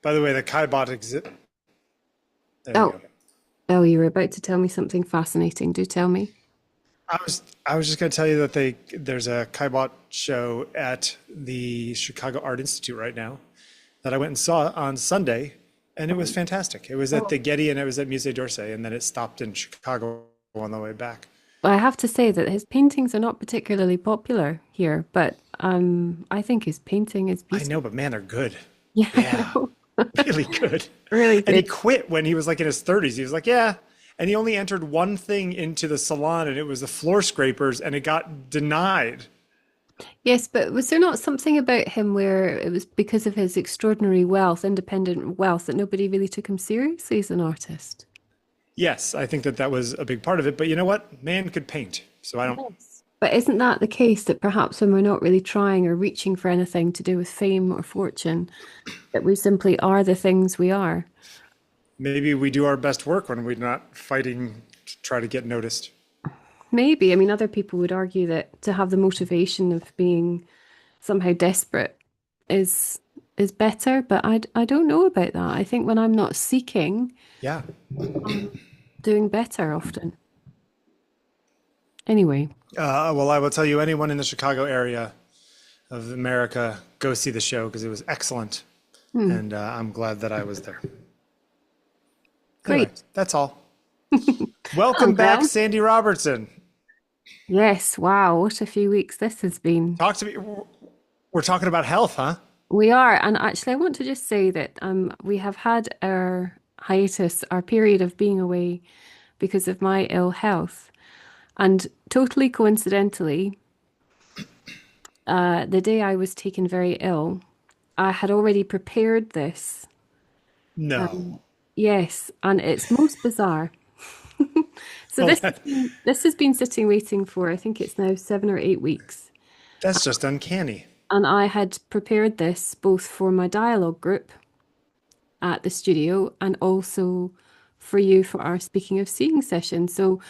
By the way, the Kaibot exit. There you Oh, go. oh, you were about to tell me something fascinating. Do tell me. I was just going to tell you that there's a Kaibot show at the Chicago Art Institute right now that I went and saw on Sunday, and it was fantastic. It was at Oh. the Getty and it was at Musée d'Orsay, and then it stopped in Chicago on the way back. Well, I have to say that his paintings are not particularly popular here, but I think his painting is I beautiful. know, but man, they're good. Yeah, I Yeah, know. really good. Really And he good. quit when he was like in his 30s. He was like, yeah. And he only entered one thing into the salon, and it was the floor scrapers, and it got denied. Yes, but was there not something about him where it was because of his extraordinary wealth, independent wealth, that nobody really took him seriously as an artist? Yes, I think that that was a big part of it. But you know what? Man could paint. So I don't, Yes. But isn't that the case that perhaps when we're not really trying or reaching for anything to do with fame or fortune, that we simply are the things we are? maybe we do our best work when we're not fighting to try to get noticed. Maybe. I mean, other people would argue that to have the motivation of being somehow desperate is is better, but I don't know about that. I think when I'm not seeking, Yeah. I'm doing better often. Anyway, Well, I will tell you, anyone in the Chicago area of America, go see the show because it was excellent. hmm, And I'm glad that I was there. Anyway, great. that's all. Oh, Welcome back, well, Sandy Robertson. yes, wow, what a few weeks this has been. Talk to me. We're talking about health, huh? We are, and actually, I want to just say that we have had our hiatus, our period of being away because of my ill health, and totally coincidentally, the day I was taken very ill, I had already prepared this. No. Yes, and it's most bizarre. So Well, this has been sitting waiting for, I think it's now 7 or 8 weeks. that's just uncanny. And I had prepared this both for my dialogue group at the studio and also for you for our Speaking of Seeing session. So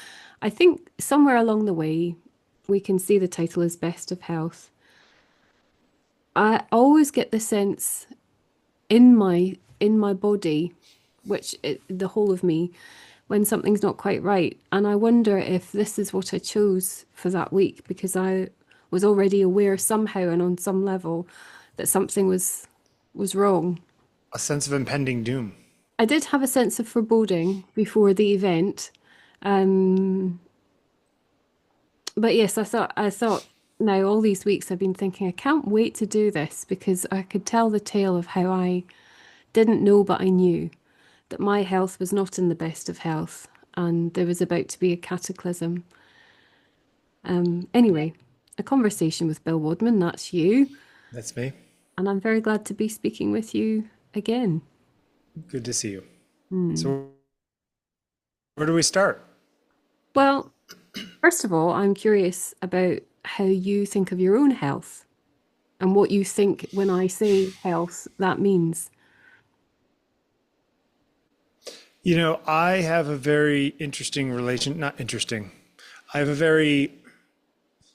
I think somewhere along the way, we can see the title as Best of Health. I always get the sense in my body, the whole of me, when something's not quite right. And I wonder if this is what I chose for that week because I was already aware somehow and on some level that something was wrong. A sense of impending doom. I did have a sense of foreboding before the event. Um, but yes, I thought now all these weeks I've been thinking I can't wait to do this because I could tell the tale of how I didn't know but I knew that my health was not in the best of health and there was about to be a cataclysm. Anyway, a conversation with Bill Wadman, that's you, That's me. and I'm very glad to be speaking with you again. Good to see you. Hmm. So, where do we start? Well, first of all, I'm curious about how you think of your own health and what you think when I say health, that means. You know, I have a very interesting relation, not interesting. I have a very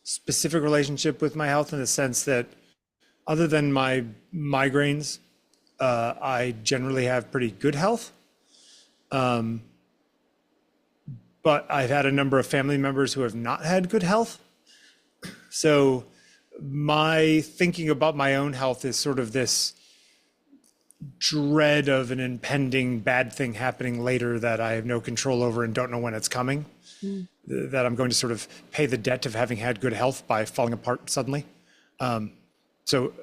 specific relationship with my health in the sense that, other than my migraines, I generally have pretty good health. But I've had a number of family members who have not had good health. So my thinking about my own health is sort of this dread of an impending bad thing happening later that I have no control over and don't know when it's coming. Mm. That I'm going to sort of pay the debt of having had good health by falling apart suddenly. So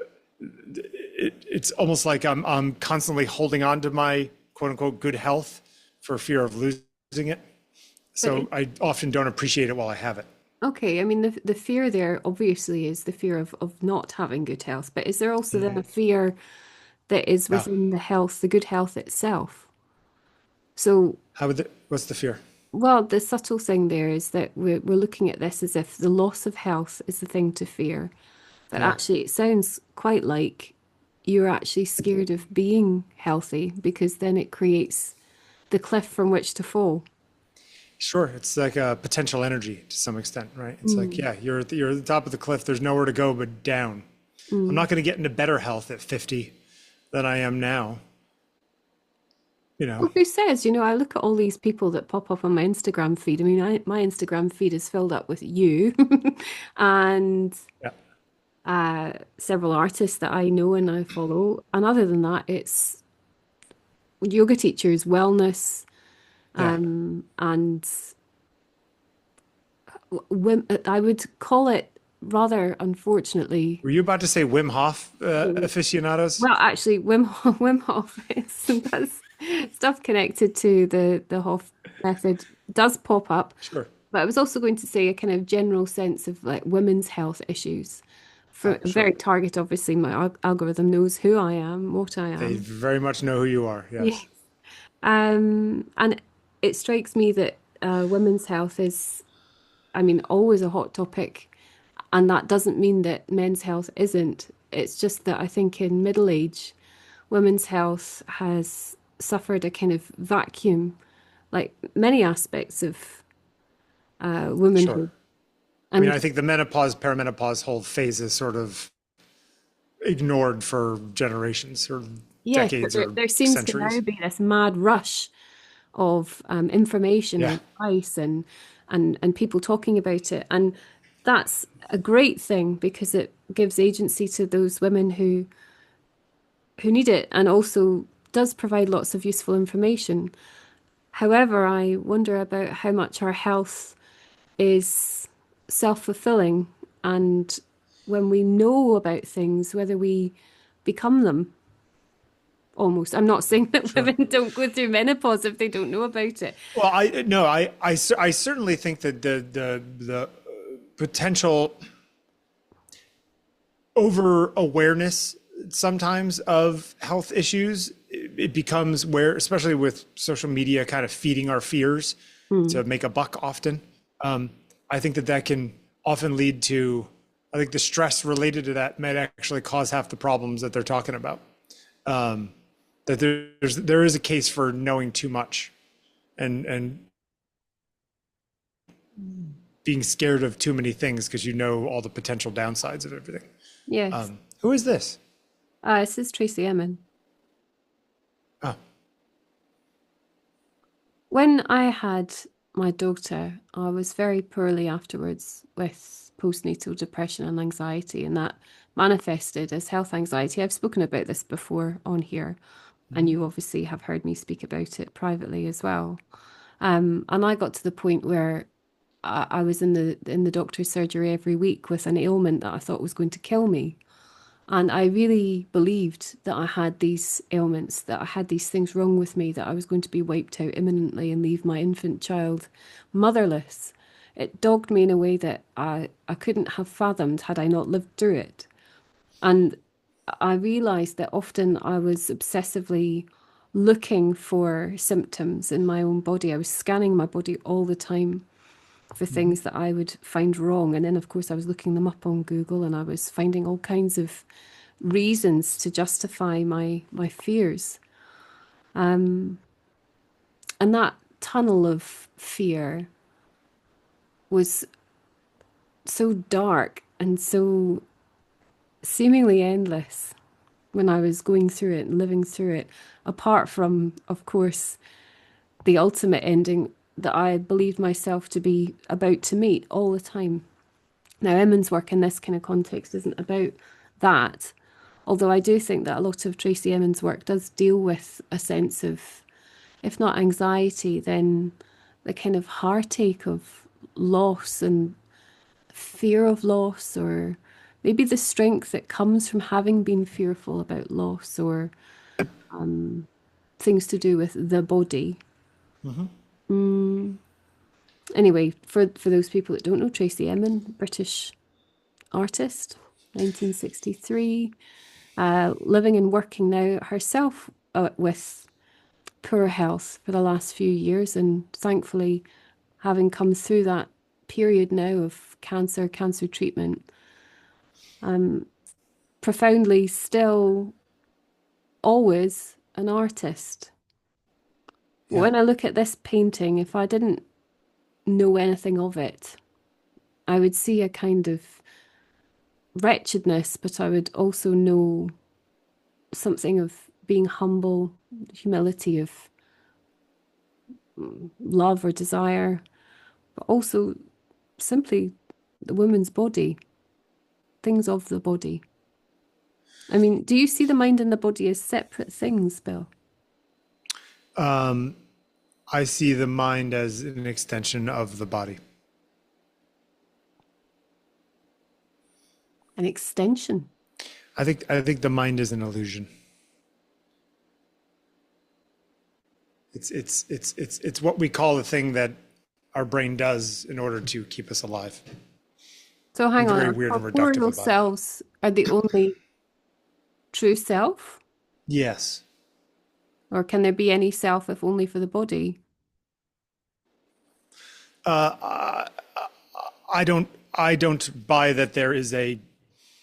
it's almost like I'm constantly holding on to my quote unquote good health for fear of losing it. But So I often don't appreciate it while I have it. okay, I mean the fear there obviously is the fear of not having good health, but is there also then a fear that is Yeah. within the health, the good health itself? So, What's the fear? well, the subtle thing there is that we're looking at this as if the loss of health is the thing to fear. But Yeah. actually, it sounds quite like you're actually scared of being healthy because then it creates the cliff from which to fall. Sure. It's like a potential energy to some extent, right? It's like, Mm, yeah, you're at the top of the cliff. There's nowhere to go but down. I'm mm, not going to get into better health at 50 than I am now. you know. Well, who says? I look at all these people that pop up on my Instagram feed. I mean, my Instagram feed is filled up with you and Yeah, several artists that I know and I follow. And other than that, it's yoga teachers, wellness, yeah. and I would call it rather, unfortunately. Were you about to say Wim Hof aficionados? Well, actually, Wim Hof is that's stuff connected to the Hof method does pop up. Sure. But I was also going to say a kind of general sense of like women's health issues. For Sure. very target, obviously, my algorithm knows who I am, what I They am. very much know who you are. Yeah. Yes. And it strikes me that women's health is, I mean, always a hot topic, and that doesn't mean that men's health isn't. It's just that I think in middle age, women's health has suffered a kind of vacuum, like many aspects of Sure. womanhood. I mean, And I think the menopause, perimenopause whole phase is sort of ignored for generations or yes, but decades there, or there seems to now centuries. be this mad rush of information Yeah. and advice and people talking about it. And that's a great thing because it gives agency to those women who need it and also does provide lots of useful information. However, I wonder about how much our health is self-fulfilling and when we know about things, whether we become them almost. I'm not saying that Sure. women don't go through menopause if they don't know about it. Well, I no, I certainly think that the potential over awareness sometimes of health issues, it becomes where, especially with social media kind of feeding our fears Hmm. to make a buck often. I think that that can often lead to, I think the stress related to that might actually cause half the problems that they're talking about. That there is a case for knowing too much and being scared of too many things because you know all the potential downsides of everything. Yes. Who is this? This is Tracey Emin. Oh, When I had my daughter, I was very poorly afterwards with postnatal depression and anxiety, and that manifested as health anxiety. I've spoken about this before on here, and you obviously have heard me speak about it privately as well. And I got to the point where I was in the doctor's surgery every week with an ailment that I thought was going to kill me. And I really believed that I had these ailments, that I had these things wrong with me, that I was going to be wiped out imminently and leave my infant child motherless. It dogged me in a way that I couldn't have fathomed had I not lived through it. And I realized that often I was obsessively looking for symptoms in my own body. I was scanning my body all the time for things that I would find wrong. And then, of course, I was looking them up on Google and I was finding all kinds of reasons to justify my fears. And that tunnel of fear was so dark and so seemingly endless when I was going through it and living through it, apart from, of course, the ultimate ending that I believed myself to be about to meet all the time. Now, Emin's work in this kind of context isn't about that, although I do think that a lot of Tracey Emin's work does deal with a sense of, if not anxiety, then the kind of heartache of loss and fear of loss, or maybe the strength that comes from having been fearful about loss, or things to do with the body. Anyway, for those people that don't know, Tracey Emin, British artist, 1963, living and working now herself with poor health for the last few years, and thankfully having come through that period now of cancer treatment, profoundly still always an artist. yeah. When I look at this painting, if I didn't know anything of it, I would see a kind of wretchedness, but I would also know something of being humble, humility of love or desire, but also simply the woman's body, things of the body. I mean, do you see the mind and the body as separate things, Bill? I see the mind as an extension of the body. An extension. I think the mind is an illusion. It's what we call the thing that our brain does in order to keep us alive. So hang on, Very our weird and reductive corporeal about it. selves are the only true self? Yes. Or can there be any self if only for the body? I don't buy that there is a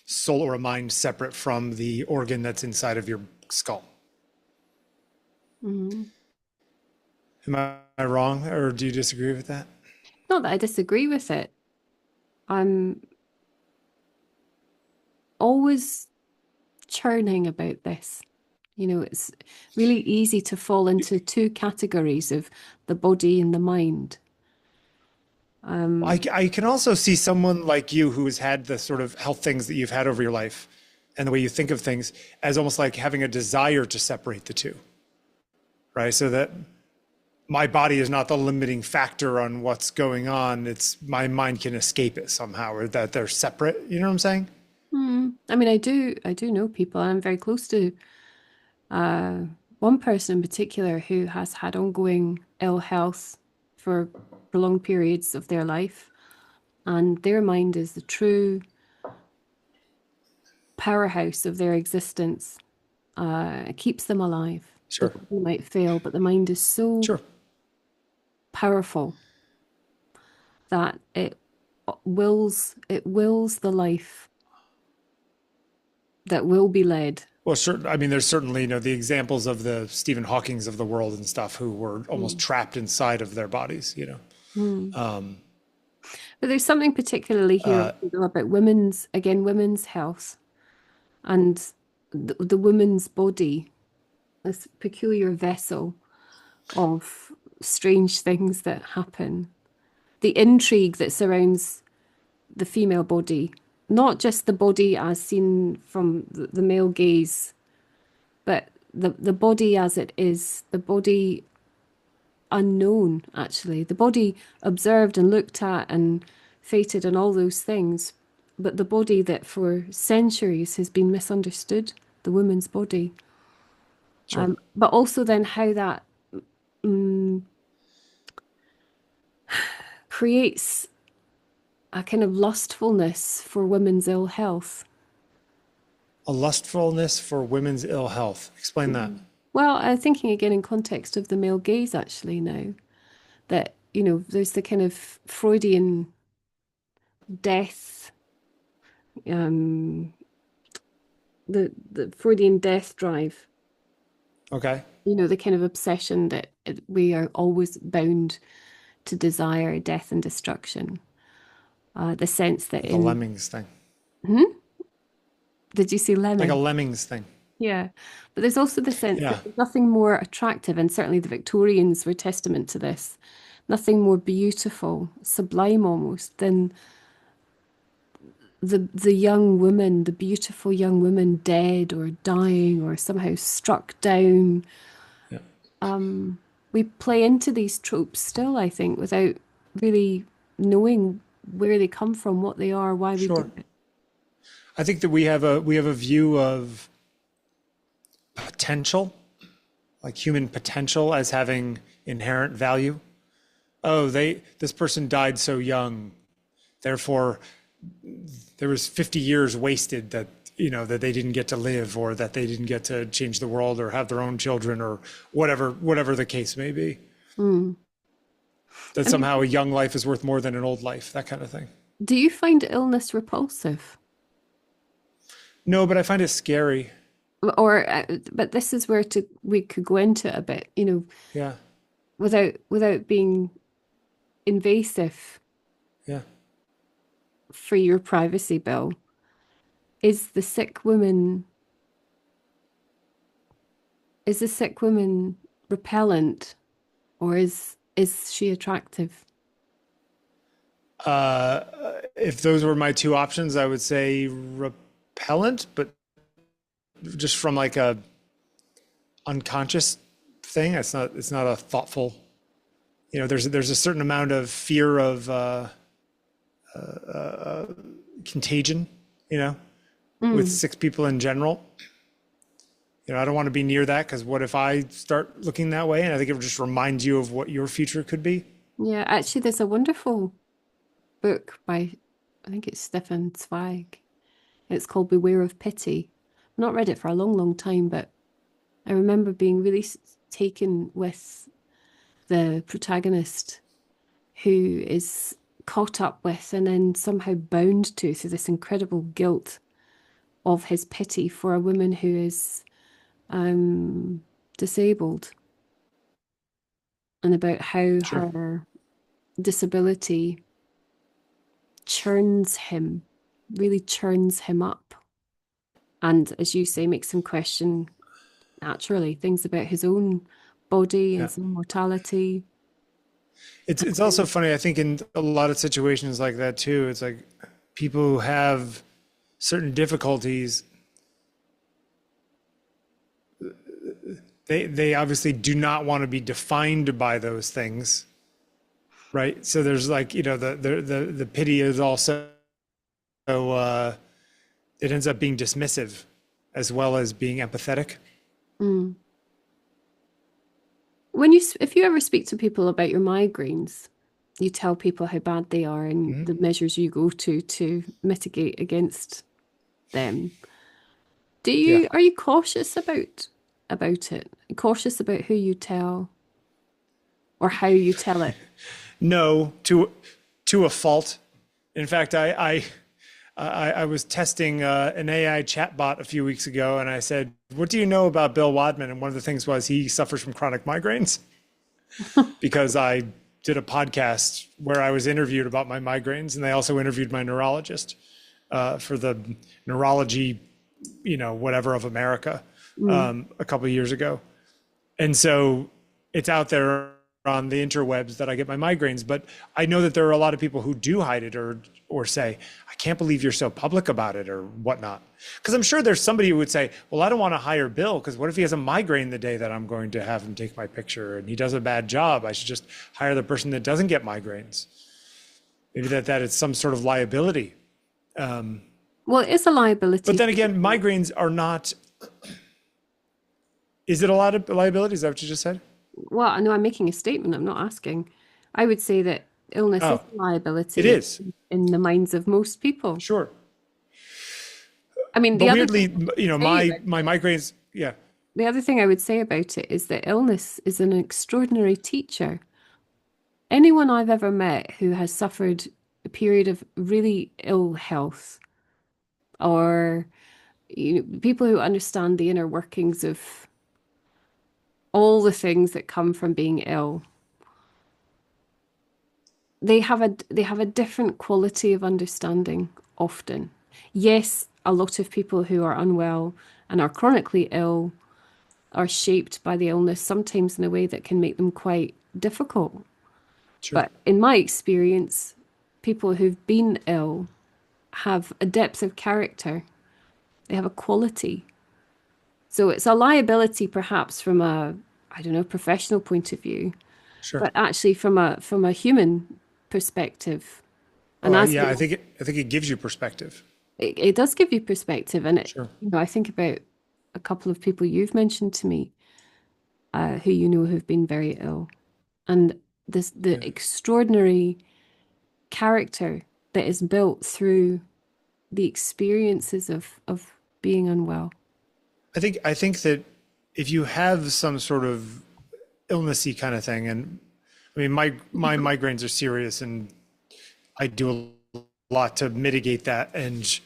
soul or a mind separate from the organ that's inside of your skull. Mhm. Am I wrong, or do you disagree with that? Not that I disagree with it. I'm always churning about this. You know, it's really easy to fall into two categories of the body and the mind. I can also see someone like you who has had the sort of health things that you've had over your life and the way you think of things as almost like having a desire to separate the two, right? So that my body is not the limiting factor on what's going on. It's my mind can escape it somehow, or that they're separate. You know what I'm saying? I mean, I do know people, and I'm very close to uh, one person in particular who has had ongoing ill health for prolonged periods of their life, and their mind is the true powerhouse of their existence. It keeps them alive. The Sure. body might fail, but the mind is so Sure. powerful that it wills the life that will be led. Well, sure. I mean, there's certainly, the examples of the Stephen Hawkings of the world and stuff who were almost Mm. trapped inside of their bodies. Mm. Um, But there's something particularly here uh, also, though, about women's health and the woman's body, this peculiar vessel of strange things that happen. The intrigue that surrounds the female body, not just the body as seen from the male gaze, but the body as it is, the body unknown, actually, the body observed and looked at and fated and all those things, but the body that for centuries has been misunderstood, the woman's body. sure. But also then how that creates a kind of lustfulness for women's ill health. A lustfulness for women's ill health. Explain that. Well, I'm thinking again in context of the male gaze actually now, that, there's the kind of Freudian death, um, the Freudian death drive, Okay. the kind of obsession that we are always bound to desire death and destruction. The sense that Like a in, lemmings thing. did you see Like a Lemming? lemmings thing. Yeah. But there's also the sense Yeah. that there's nothing more attractive, and certainly the Victorians were testament to this, nothing more beautiful, sublime almost, than the young woman, the beautiful young woman dead or dying or somehow struck down. Yeah. We play into these tropes still, I think, without really knowing where they come from, what they are, why we do Sure. it. I think that we have a view of potential, like human potential as having inherent value. Oh, this person died so young, therefore there was 50 years wasted that they didn't get to live, or that they didn't get to change the world or have their own children, or whatever the case may be. That I mean, somehow a young life is worth more than an old life, that kind of thing. do you find illness repulsive? No, but I find it scary. Or, but this is where we could go into it a bit, Yeah. without being invasive Yeah. for your privacy, Bill. Is the sick woman is the sick woman repellent, or is Is she attractive? If those were my two options, I would say repellent, but just from like a unconscious thing. It's not a thoughtful, there's a certain amount of fear of contagion, with Mm. six people in general. I don't want to be near that because what if I start looking that way? And I think it just reminds you of what your future could be. Yeah, actually, there's a wonderful book by, I think it's Stefan Zweig. It's called Beware of Pity. I've not read it for a long, long time, but I remember being really taken with the protagonist who is caught up with and then somehow bound to through this incredible guilt of his pity for a woman who is disabled, and about how Sure. her disability really churns him up. And as you say, makes him question naturally things about his own body, Yeah. his own mortality. It's also funny, I think in a lot of situations like that too, it's like people who have certain difficulties, they obviously do not want to be defined by those things, right? So there's like, the pity is also it ends up being dismissive as well as being empathetic. Mm. If you ever speak to people about your migraines, you tell people how bad they are and Mhm. the measures you go to mitigate against them. Yeah. Are you cautious about it? Cautious about who you tell or how you tell it? No, to a fault. In fact, I was testing an AI chatbot a few weeks ago, and I said, "What do you know about Bill Wadman?" And one of the things was he suffers from chronic migraines because I did a podcast where I was interviewed about my migraines, and they also interviewed my neurologist for the neurology, whatever of America Mm. a couple of years ago. And so it's out there on the interwebs that I get my migraines, but I know that there are a lot of people who do hide it or say, I can't believe you're so public about it or whatnot. Because I'm sure there's somebody who would say, well, I don't want to hire Bill because what if he has a migraine the day that I'm going to have him take my picture and he does a bad job? I should just hire the person that doesn't get migraines. Maybe that it's some sort of liability. Well, it is a liability. But then again, migraines are not. Is it a lot of liability? Is that what you just said? Well, I know I'm making a statement. I'm not asking. I would say that illness is Oh, a liability it is. in the minds of most people. Sure. I mean, But weirdly, my migraines, yeah, the other thing I would say about it is that illness is an extraordinary teacher. Anyone I've ever met who has suffered a period of really ill health, or people who understand the inner workings of all the things that come from being ill, they have a different quality of understanding often. Yes, a lot of people who are unwell and are chronically ill are shaped by the illness, sometimes in a way that can make them quite difficult. sure. But in my experience, people who've been ill have a depth of character, they have a quality. So it's a liability perhaps from a, I don't know, professional point of view, Sure. but actually from a human perspective. Oh, And as yeah, we, I think it gives you perspective. it does give you perspective. And Sure. I think about a couple of people you've mentioned to me, who you know who've been very ill, and the Yeah. extraordinary character that is built through the experiences of being unwell. I think that if you have some sort of illnessy kind of thing, and I mean, my migraines are serious, and I do a lot to mitigate that, and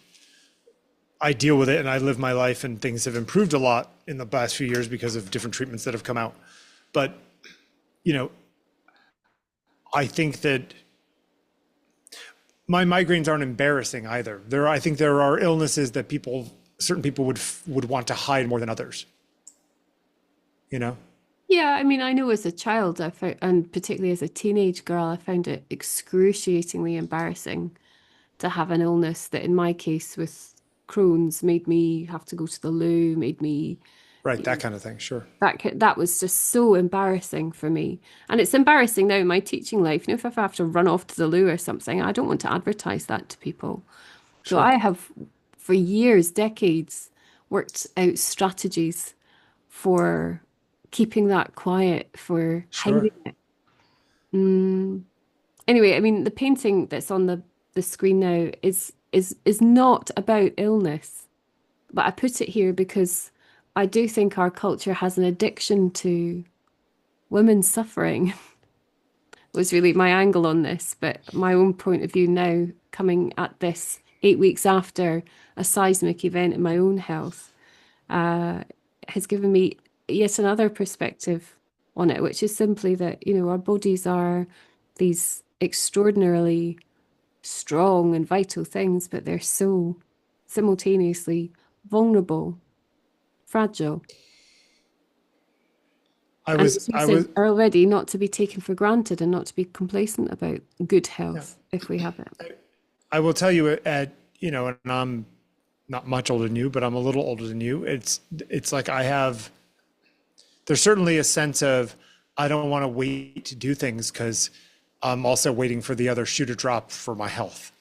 I deal with it, and I live my life, and things have improved a lot in the past few years because of different treatments that have come out. But you know, I think that my migraines aren't embarrassing either. I think there are illnesses that certain people would want to hide more than others. You know, Yeah, I mean, I know as a child, I found, and particularly as a teenage girl, I found it excruciatingly embarrassing to have an illness that, in my case, with Crohn's, made me have to go to the loo, made me, Right, you that know, kind of thing. Sure. that was just so embarrassing for me. And it's embarrassing now in my teaching life. You know, if I have to run off to the loo or something, I don't want to advertise that to people. So Sure. I have, for years, decades, worked out strategies for keeping that quiet, for Sure. hiding it. Mm. Anyway, I mean, the painting that's on the screen now is not about illness, but I put it here because I do think our culture has an addiction to women suffering. Was really my angle on this, but my own point of view now, coming at this 8 weeks after a seismic event in my own health, uh, has given me yet another perspective on it, which is simply that, our bodies are these extraordinarily strong and vital things, but they're so simultaneously vulnerable, fragile, I and was as you I was said already, not to be taken for granted and not to be complacent about good yeah. health if we have it. I will tell you and I'm not much older than you, but I'm a little older than you. It's like there's certainly a sense of I don't want to wait to do things because I'm also waiting for the other shoe to drop for my health.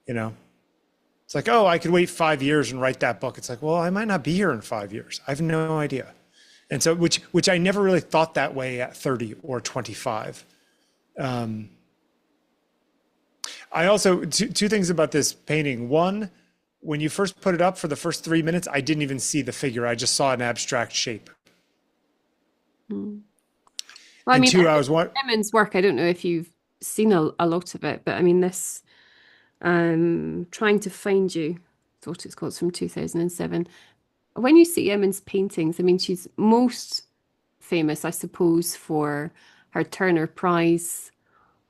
You know, it's like, oh, I could wait 5 years and write that book. It's like, well, I might not be here in 5 years. I have no idea. And so, which I never really thought that way at 30 or 25. I also, two things about this painting. One, when you first put it up for the first 3 minutes, I didn't even see the figure. I just saw an abstract shape. Mm. Well, I And mean, two, I was what? Emin's work, I don't know if you've seen a lot of it, but I mean, this Trying to Find You, is what it's called, it's from 2007. When you see Emin's paintings, I mean, she's most famous, I suppose, for her Turner Prize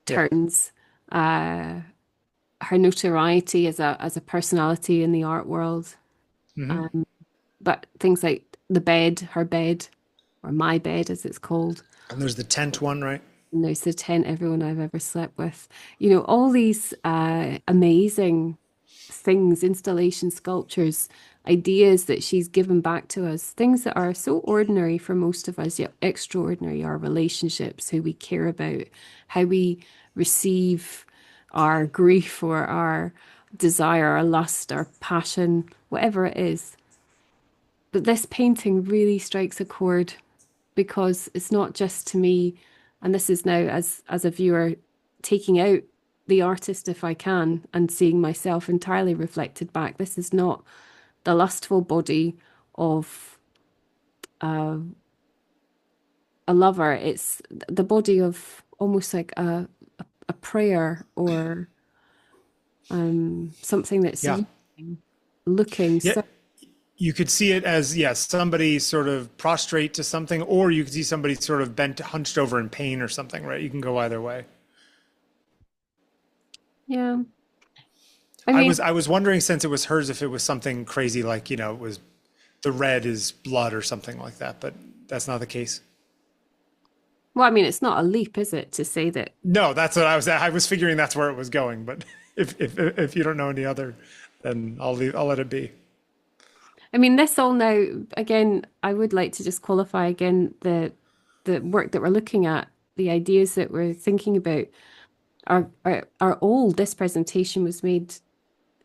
Yeah. turns, uh, her notoriety as a personality in the art world. Hmm. Um, but things like the bed, her bed, or my bed, as it's called. And there's the tent one, right? And there's the tent everyone I've ever slept with. All these amazing things, installation sculptures, ideas that she's given back to us, things that are so ordinary for most of us, yet extraordinary. Our relationships, who we care about, how we receive our grief or our desire, our lust, our passion, whatever it is. But this painting really strikes a chord because it's not just to me, and this is now as a viewer taking out the artist if I can and seeing myself entirely reflected back. This is not the lustful body of uh, a lover. It's the body of almost like a prayer or something that's Yeah. looking. Yeah. So You could see it as, yes, somebody sort of prostrate to something, or you could see somebody sort of bent, hunched over in pain or something, right? You can go either way. yeah, I I mean, was I was wondering, since it was hers, if it was something crazy like, it was the red is blood or something like that, but that's not the case. well, I mean, it's not a leap, is it, to say that. No, that's what I was figuring that's where it was going, but if you don't know any other, then I'll let it be. I mean, this all now, again, I would like to just qualify again the work that we're looking at, the ideas that we're thinking about are old. This presentation was made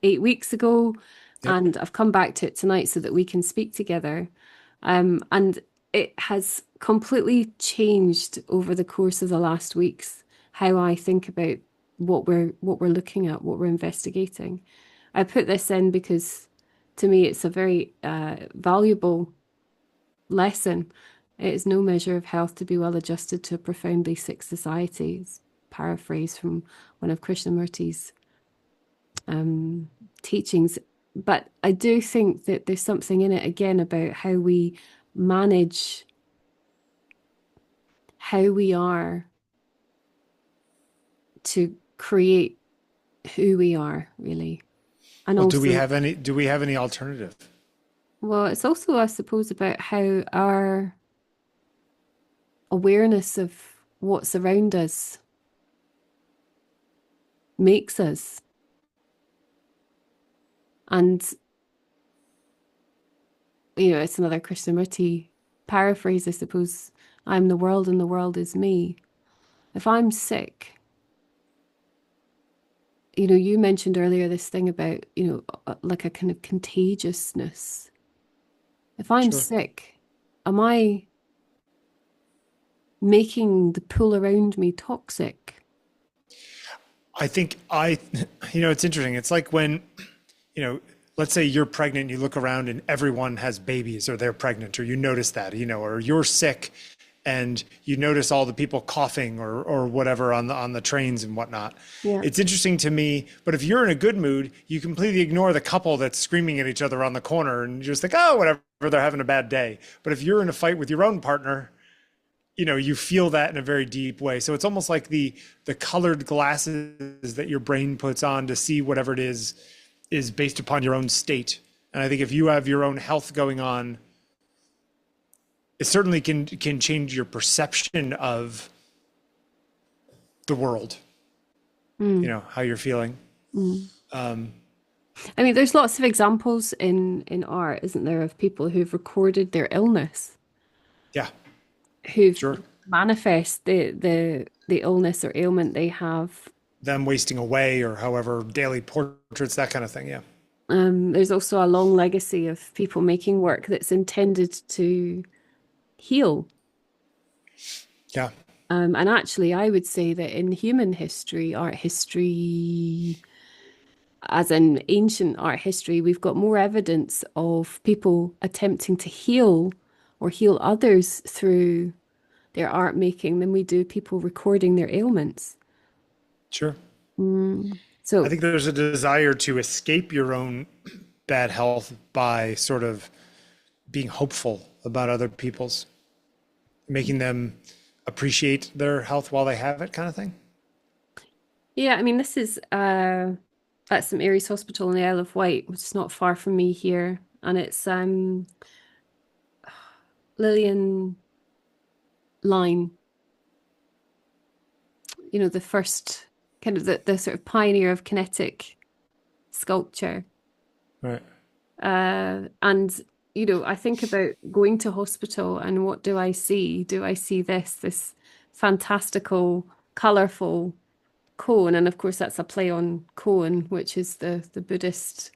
8 weeks ago, Yep. and I've come back to it tonight so that we can speak together. And it has completely changed over the course of the last weeks how I think about what we're looking at, what we're investigating. I put this in because to me it's a very valuable lesson. It is no measure of health to be well adjusted to a profoundly sick society. It's paraphrase from one of Krishnamurti's teachings. But I do think that there's something in it again about how we manage how we are to create who we are, really. And Well, also, do we have any alternative? well, it's also, I suppose, about how our awareness of what's around us makes us. And, it's another Krishnamurti paraphrase, I suppose. I'm the world and the world is me. If I'm sick, you mentioned earlier this thing about, like a kind of contagiousness. If I'm Sure. sick, am I making the pool around me toxic? I think it's interesting. It's like when, let's say you're pregnant and you look around and everyone has babies or they're pregnant, or you notice that, or you're sick and you notice all the people coughing or whatever on the trains and whatnot. Yeah. It's interesting to me, but if you're in a good mood, you completely ignore the couple that's screaming at each other on the corner and you just think, oh, whatever, they're having a bad day. But if you're in a fight with your own partner, you feel that in a very deep way. So it's almost like the colored glasses that your brain puts on to see whatever it is based upon your own state. And I think if you have your own health going on, it certainly can change your perception of the world, how you're feeling. I mean, there's lots of examples in art, isn't there, of people who've recorded their illness, Yeah, who've sure. manifest the illness or ailment they have. Them wasting away or however, daily portraits, that kind of thing. Yeah. There's also a long legacy of people making work that's intended to heal. Yeah. And actually, I would say that in human history, art history, as in ancient art history, we've got more evidence of people attempting to heal or heal others through their art making than we do people recording their ailments. Sure. So I think there's a desire to escape your own bad health by sort of being hopeful about other people's, making them appreciate their health while they have it, kind of thing. yeah, I mean, this is at St Mary's Hospital in the Isle of Wight, which is not far from me here, and it's Lilane Lign, the first kind of the sort of pioneer of kinetic sculpture. Right. And I think about going to hospital and what do I see? Do I see this fantastical, colorful koan? And of course, that's a play on koan, which is the Buddhist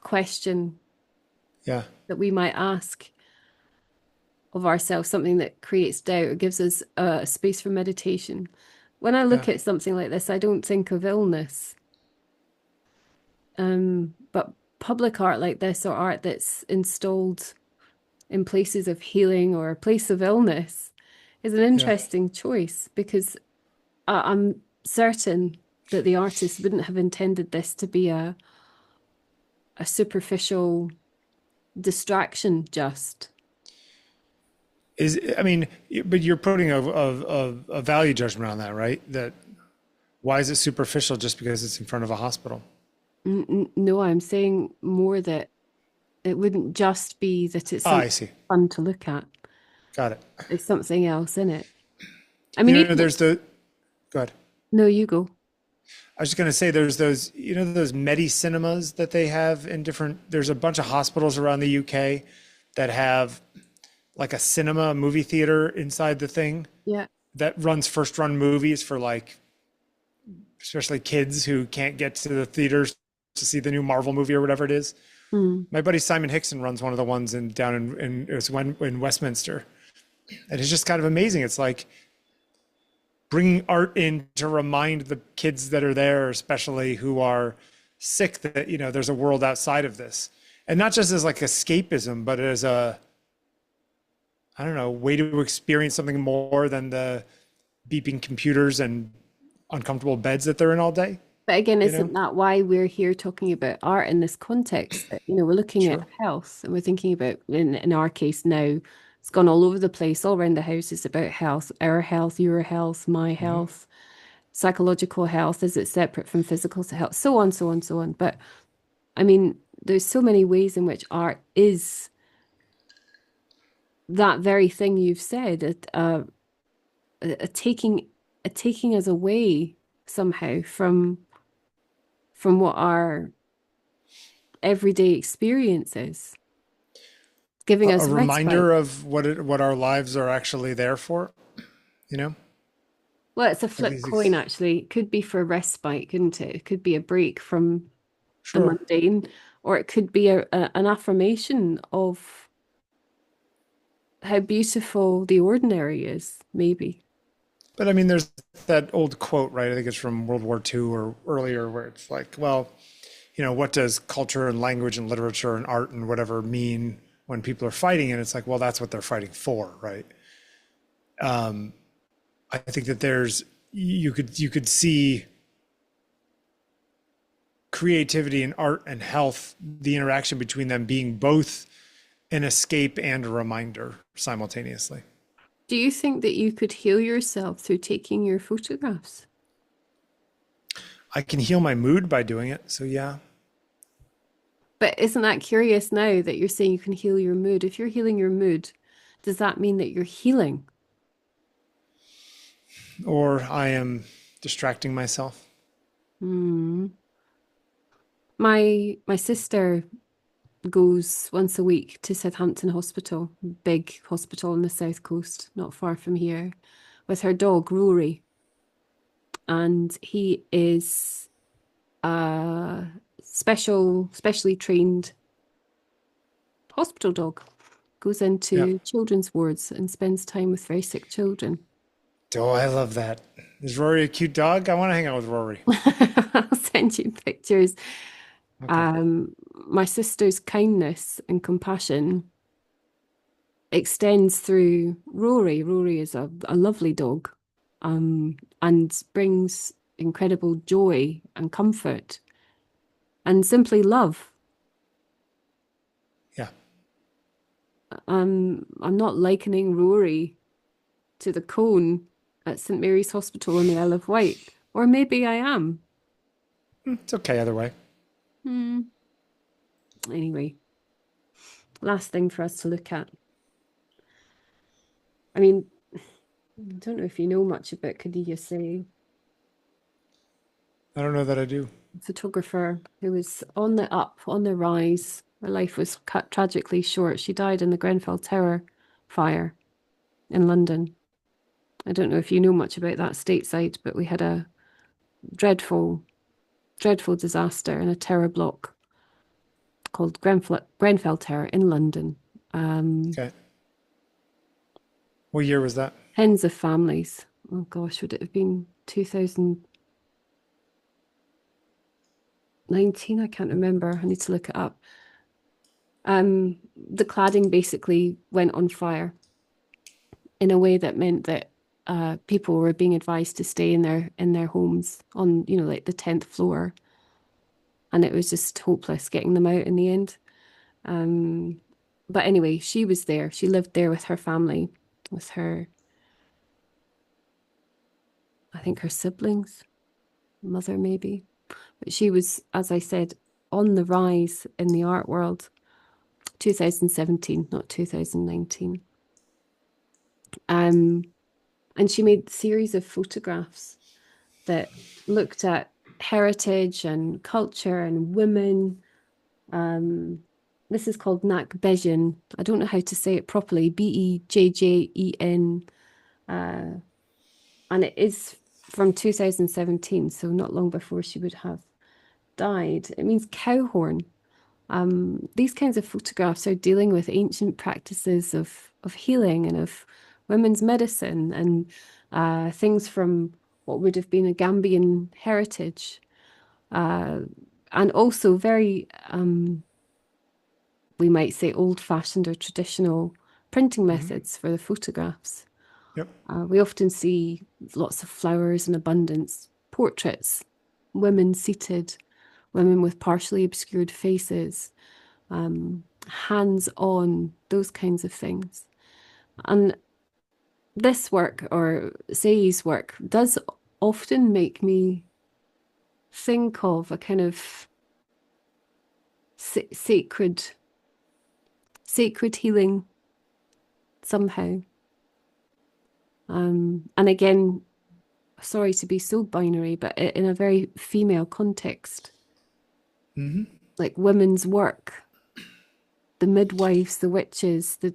question Yeah. that we might ask of ourselves, something that creates doubt or gives us a space for meditation. When I look Yeah. at something like this, I don't think of illness. But public art like this, or art that's installed in places of healing or a place of illness, is an Yeah. interesting choice, because I'm certain that the artist wouldn't have intended this to be a superficial distraction just. I mean, but you're putting a value judgment on that, right? That why is it superficial just because it's in front of a hospital? No, I'm saying more that it wouldn't just be that it's Oh, I something see. fun to look at. Got it. There's something else in it. I mean, even, There's go ahead. no, you go. I was just going to say there's those, those medi-cinemas that they have in there's a bunch of hospitals around the UK that have like a cinema, movie theater inside the thing Yeah. that runs first run movies for like, especially kids who can't get to the theaters to see the new Marvel movie or whatever it is. My buddy Simon Hickson runs one of the ones down in Westminster. And it's just kind of amazing. It's like bringing art in to remind the kids that are there, especially who are sick, that, there's a world outside of this. And not just as like escapism, but as a, I don't know, way to experience something more than the beeping computers and uncomfortable beds that they're in all day. But again, isn't that why we're here talking about art in this context? That, we're looking at health, and we're thinking about, in our case now, it's gone all over the place, all around the house. It's about health, our health, your health, my health, psychological health. Is it separate from physical health? So on, so on, so on. But I mean, there's so many ways in which art is that very thing you've said, a taking a taking us away somehow from what our everyday experience is, giving A us respite. reminder of what our lives are actually there for, you know? Well, it's a Like flip these, coin, actually. It could be for respite, couldn't it? It could be a break from the sure. mundane, or it could be an affirmation of how beautiful the ordinary is, maybe. But I mean, there's that old quote, right? I think it's from World War II or earlier, where it's like, well, what does culture and language and literature and art and whatever mean when people are fighting? And it's like, well, that's what they're fighting for, right? I think that you could see creativity and art and health, the interaction between them being both an escape and a reminder simultaneously. Do you think that you could heal yourself through taking your photographs? I can heal my mood by doing it. So yeah. But isn't that curious now that you're saying you can heal your mood? If you're healing your mood, does that mean that you're healing? Or I am distracting myself. Hmm. My sister goes once a week to Southampton Hospital, big hospital on the south coast, not far from here, with her dog Rory. And he is a specially trained hospital dog. Goes Yeah. into children's wards and spends time with very sick children. Oh, I love that. Is Rory a cute dog? I want to hang out with Rory. I'll send you pictures. Okay. Um, my sister's kindness and compassion extends through Rory. Rory is a lovely dog, and brings incredible joy and comfort and simply love. Yeah. I'm not likening Rory to the cone at St Mary's Hospital in the Isle of Wight, or maybe I am. It's okay either way. Hmm. Anyway, last thing for us to look at. I mean, I don't know if you know much about Khadija Saye, I don't know that I do. photographer who was on the up, on the rise. Her life was cut tragically short. She died in the Grenfell Tower fire in London. I don't know if you know much about that stateside, but we had a dreadful, dreadful disaster in a tower block called Grenfell Tower in London. Um, Okay. What year was that? Tens of families. Oh gosh, would it have been 2019? I can't remember. I need to look it up. The cladding basically went on fire in a way that meant that people were being advised to stay in their homes on, like the 10th floor, and it was just hopeless getting them out in the end. Um, but anyway, she was there. She lived there with her family, with her, I think her siblings, mother maybe. But she was, as I said, on the rise in the art world. 2017, not 2019. Um, and she made a series of photographs that looked at heritage and culture and women. Um, this is called Bejjen. I don't know how to say it properly. Bejjen. Uh, and it is from 2017, so not long before she would have died. It means cow horn. These kinds of photographs are dealing with ancient practices of healing and of women's medicine and things from what would have been a Gambian heritage, uh, and also very, we might say, old-fashioned or traditional printing Hmm. methods for the photographs. Yep. We often see lots of flowers in abundance, portraits, women seated, women with partially obscured faces, hands on, those kinds of things. And this work, or Saye's work, does often make me think of a kind of sacred healing somehow. And again, sorry to be so binary, but in a very female context, like women's work, the midwives, the witches, the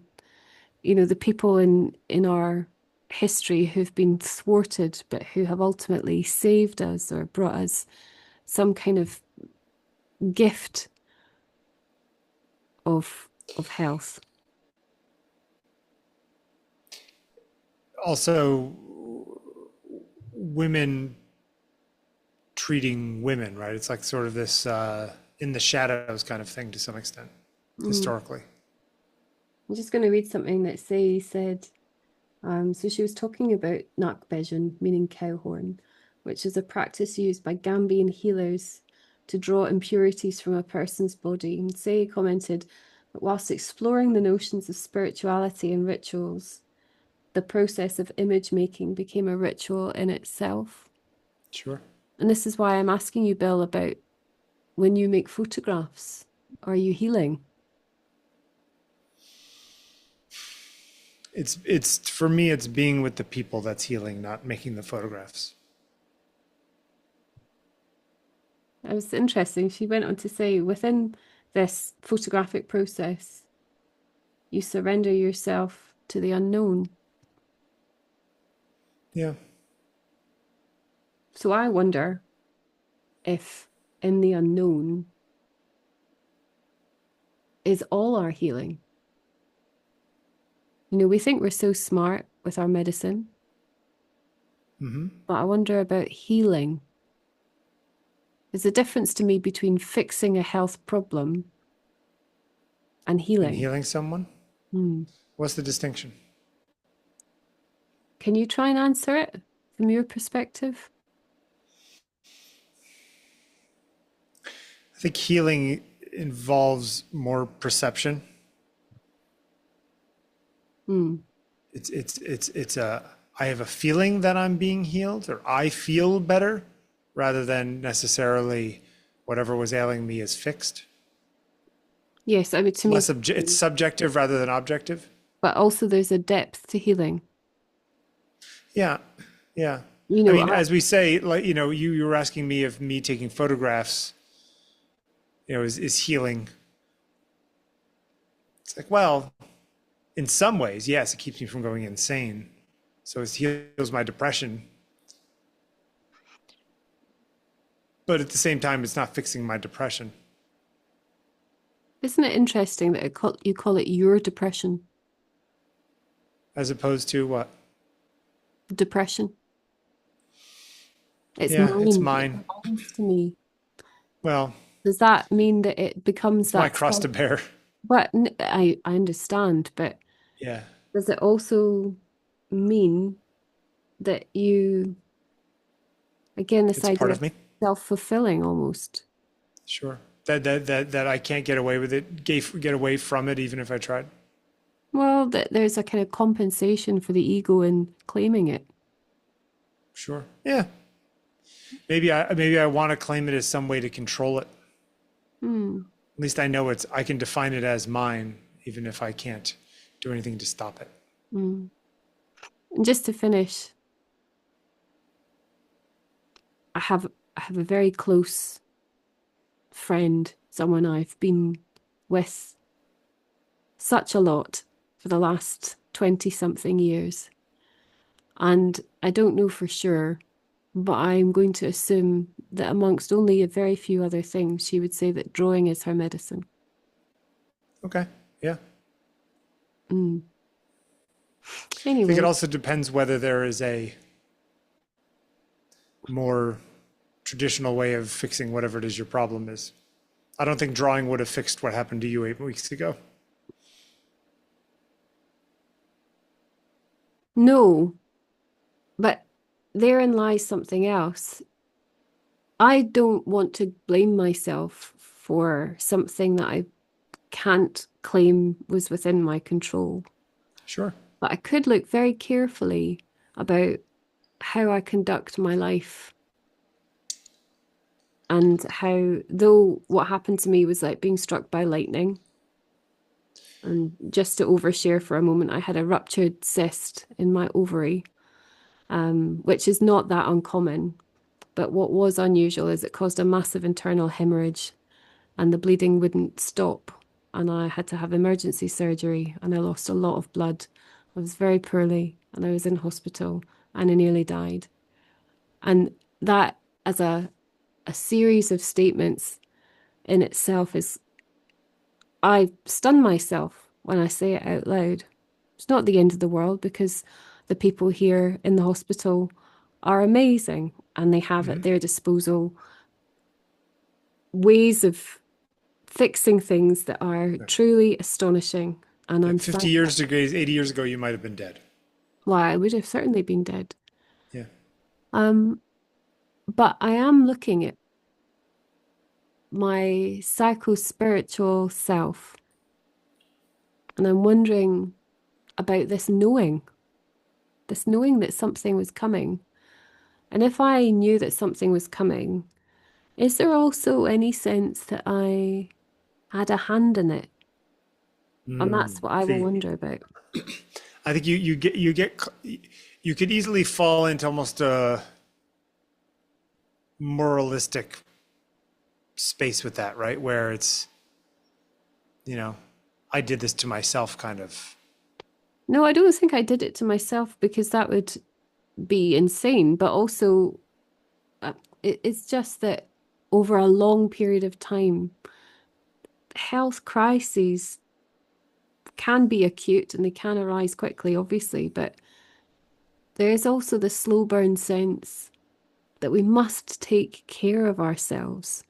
people in our history who've been thwarted, but who have ultimately saved us or brought us some kind of gift of health. Also, women treating women, right? It's like sort of this in the shadows kind of thing to some extent, historically. I'm just going to read something that Saye said. So she was talking about Bejjen, meaning cow horn, which is a practice used by Gambian healers to draw impurities from a person's body. And Saye commented that whilst exploring the notions of spirituality and rituals, the process of image making became a ritual in itself. Sure. And this is why I'm asking you, Bill, about when you make photographs, are you healing? It's for me, it's being with the people that's healing, not making the photographs. It was interesting. She went on to say, within this photographic process, you surrender yourself to the unknown. Yeah. So I wonder if in the unknown is all our healing. We think we're so smart with our medicine, but I wonder about healing. There's a difference to me between fixing a health problem and healing. And healing someone? What's the distinction? Can you try and answer it from your perspective? I think healing involves more perception. It's I have a feeling that I'm being healed, or I feel better, rather than necessarily whatever was ailing me is fixed. Yes, I mean, to me, It's subjective rather than objective. but also there's a depth to healing. Yeah, yeah. I mean, as we say, like, you were asking me if me taking photographs, is healing. It's like, well, in some ways, yes, it keeps me from going insane. So it heals my depression. But at the same time, it's not fixing my depression. Isn't it interesting that you call it your depression? As opposed to what? Depression. It's Yeah, mine. it's mine. It belongs to me. Well, Does that mean that it becomes it's my cross to bear. But I understand, but Yeah. does it also mean that you, again, this It's part idea of me. self-fulfilling almost? Sure. That I can't get away with it, get away from it, even if I tried. Well, that there's a kind of compensation for the ego in claiming it. Sure. Yeah. Maybe I want to claim it as some way to control it. At least I know I can define it as mine, even if I can't do anything to stop it. And just to finish, I have a very close friend, someone I've been with such a lot for the last 20-something years. And I don't know for sure, but I'm going to assume that amongst only a very few other things, she would say that drawing is her medicine. Okay. Yeah. Anyway. I think it also depends whether there is a more traditional way of fixing whatever it is your problem is. I don't think drawing would have fixed what happened to you 8 weeks ago. No, but therein lies something else. I don't want to blame myself for something that I can't claim was within my control. Sure. But I could look very carefully about how I conduct my life and how, though what happened to me was like being struck by lightning, And just to overshare for a moment, I had a ruptured cyst in my ovary, which is not that uncommon. But what was unusual is it caused a massive internal hemorrhage and the bleeding wouldn't stop. And I had to have emergency surgery and I lost a lot of blood. I was very poorly and I was in hospital and I nearly died. And that, as a series of statements in itself, is, I stun myself when I say it out loud. It's not the end of the world because the people here in the hospital are amazing and they have at their disposal ways of fixing things that are truly astonishing and 50 unfathomable. years ago, 80 years ago, you might have been dead. Why, I would have certainly been dead. Yeah. Um, but I am looking at my psycho-spiritual self and I'm wondering about this knowing that something was coming. And if I knew that something was coming, is there also any sense that I had a hand in it? And that's what I will See, wonder about. I think you could easily fall into almost a moralistic space with that, right? Where it's, I did this to myself kind of. No, I don't think I did it to myself because that would be insane. But also, it's just that over a long period of time, health crises can be acute and they can arise quickly, obviously. But there is also the slow burn sense that we must take care of ourselves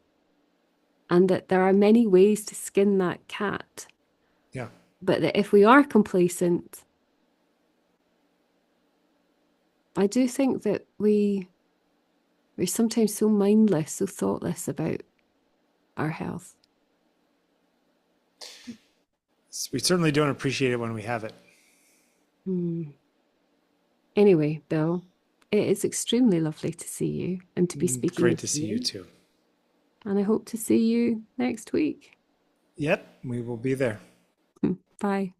and that there are many ways to skin that cat. Yeah. But that if we are complacent, I do think that we're sometimes so mindless, so thoughtless about our health. We certainly don't appreciate it when we have it. Hmm. Anyway, Bill, it is extremely lovely to see you and to be speaking Great with to see you you. too. And I hope to see you next week. Yep, we will be there. Bye.